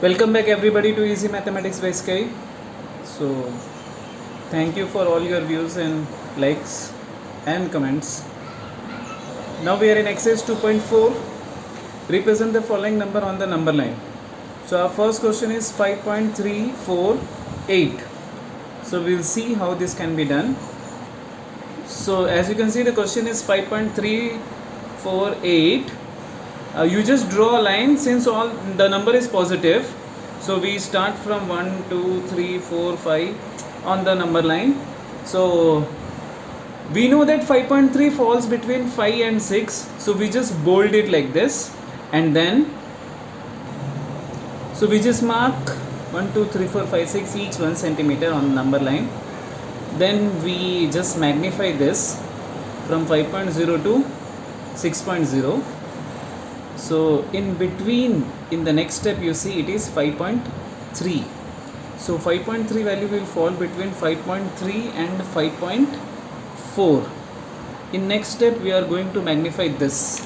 Welcome back everybody to Easy Mathematics by Sky. So thank you for all your views and likes and comments. Now we are in exercise 2.4. Represent the following number on the number line. So our first question is 5.348. So we will see how this can be done. So as you can see, the question is 5.348. You just draw a line since all the number is positive. So we start from 1, 2, 3, 4, 5 on the number line. So we know that 5.3 falls between 5 and 6. So we just bold it like this, and then so we just mark 1, 2, 3, 4, 5, 6 each 1 centimeter on the number line. Then we just magnify this from 5.0 to 6.0. So in between, in the next step, you see it is 5.3. So 5.3 value will fall between 5.3 and 5.4. In next step, we are going to magnify this.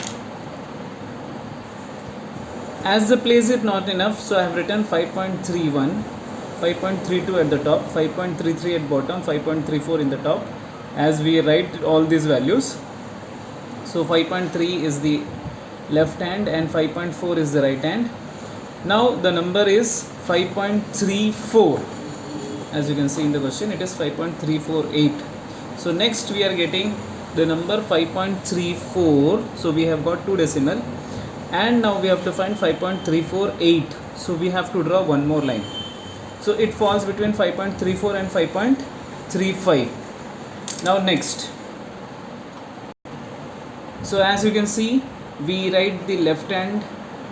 As the place is not enough, so I have written 5.31, 5.32 at the top, 5.33 at bottom, 5.34 in the top, as we write all these values. So 5.3 is the left hand and 5.4 is the right hand. Now the number is 5.34. As you can see in the question, it is 5.348. So next we are getting the number 5.34. So we have got two decimal, and now we have to find 5.348. So we have to draw one more line. So it falls between 5.34 and 5.35. Now next, so as you can see, we write the left hand,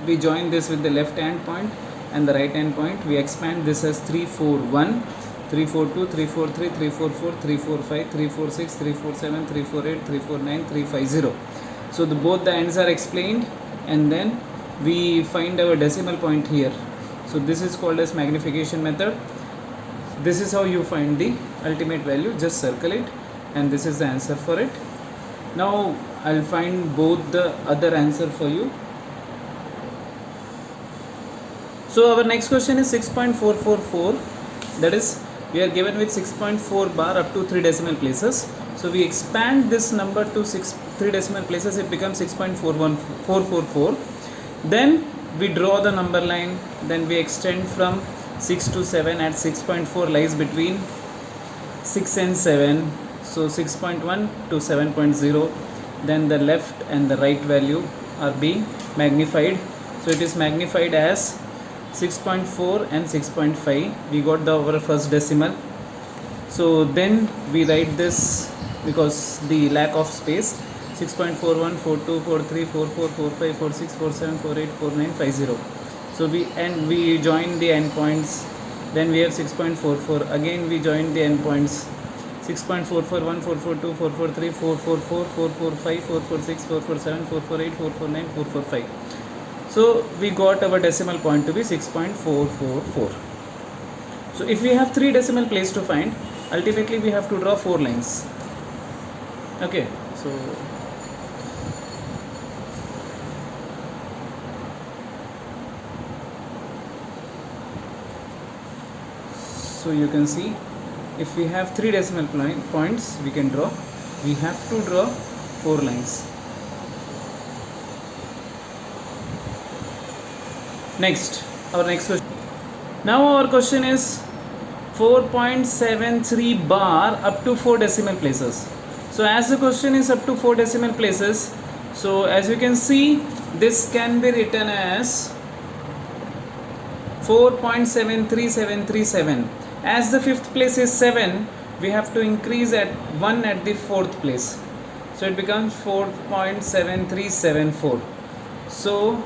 we join this with the left hand point and the right hand point. We expand this as 341, 342, 343, 344, 345, 346, 347, 348, 349, 350. So both the ends are explained, and then we find our decimal point here. So this is called as magnification method. This is how you find the ultimate value. Just circle it, and this is the answer for it. Now I'll find both the other answer for you. So our next question is 6.444. That is, we are given with 6.4 bar up to 3 decimal places. So we expand this number to 3 decimal places. It becomes 6.444. Then we draw the number line. Then we extend from 6 to 7. At 6.4 lies between 6 and 7. So 6.1 to 7.0. Then the left and the right value are being magnified. So it is magnified as 6.4 and 6.5. We got our first decimal. So then we write this, because the lack of space, 6.41, 42, 43, 44, 45, 46, 47, 48, 49, 50. So we join the endpoints. Then we have 6.44. Again we join the endpoints. 6.441, 442, 443, 444, 445, 446, 447, 448, 449, 445. So we got our decimal point to be 6.444. So if we have 3 decimal place to find, ultimately we have to draw 4 lines. Okay, so you can see, if we have 3 decimal points, we can draw. We have to draw 4 lines. Next, our next question. Now our question is 4.73 bar up to 4 decimal places. So as the question is up to 4 decimal places, so as you can see, this can be written as 4.73737. As the 5th place is 7, we have to increase at 1 at the 4th place. So it becomes 4.7374. So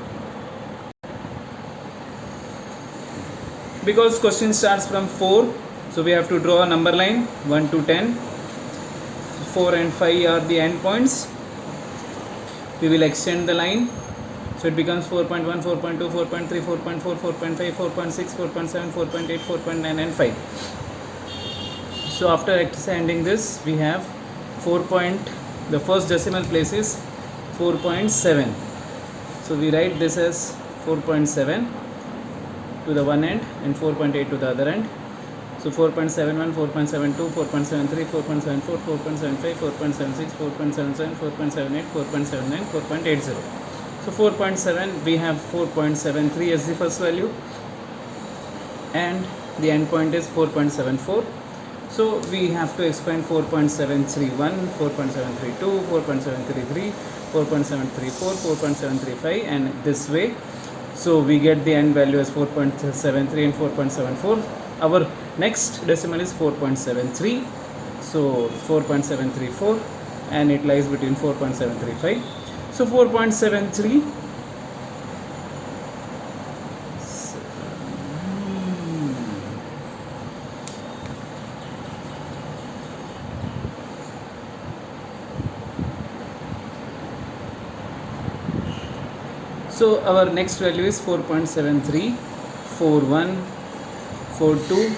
because question starts from 4, so we have to draw a number line 1 to 10. 4 and 5 are the end points. We will extend the line. So it becomes 4.1, 4.2, 4.3, 4.4, 4.5, 4.6, 4.7, 4.8, 4.9 and 5. So after extending this, we have the first decimal place is 4.7. So we write this as 4.7. to the one end and 4.8 to the other end. So 4.71, 4.72, 4.73, 4.74, 4.75, 4.76, 4.77, 4.78, 4.79, 4.80. So 4.7, we have 4.73 as the first value, and the endpoint is 4.74. So we have to expand 4.731, 4.732, 4.733, 4.734, 4.735, and this way. So we get the end value as 4.73 and 4.74. Our next decimal is 4.73. So 4.734, and it lies between 4.735. So 4.73. So our next value is 4.734142.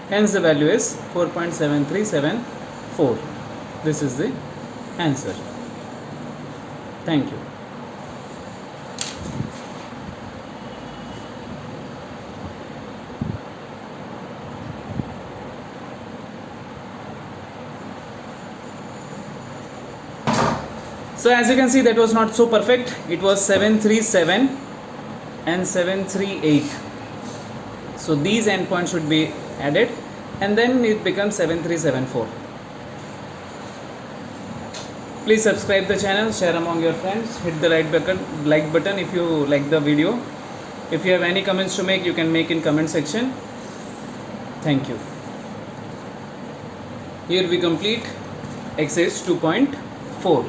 Hence the value is 4.7374. This is the answer. Thank you. So as you can see, that was not so perfect. It was 737 and 738. So these endpoints should be added, and then it becomes 7374. Please subscribe the channel, share among your friends, hit the like button if you like the video. If you have any comments to make, you can make in comment section. Thank you. Here we complete exercise 2.4.